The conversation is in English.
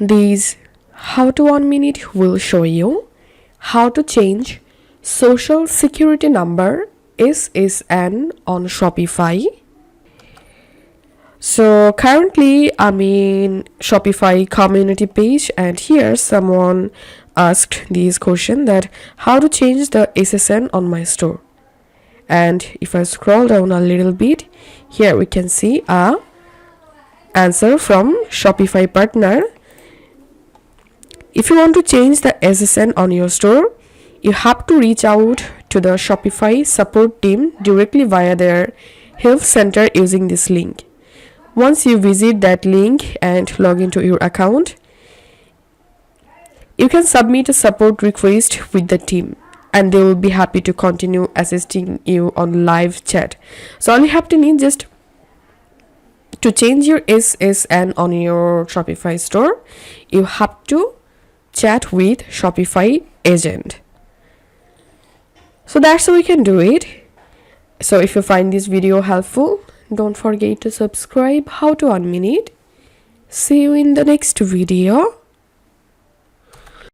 These how to 1 minute will show you how to change social security number SSN on Shopify. So currently I'm in Shopify community page, and here someone asked this question that how to change the SSN on my store. And if I scroll down a little bit, here we can see a answer from Shopify partner. If you want to change the SSN on your store, you have to reach out to the Shopify support team directly via their help center using this link. Once you visit that link and log into your account, you can submit a support request with the team, and they will be happy to continue assisting you on live chat. So all you have to need just to change your SSN on your Shopify store, you have to chat with Shopify agent. So that's how we can do it. So if you find this video helpful, don't forget to subscribe how to 1 minute. See you in the next video.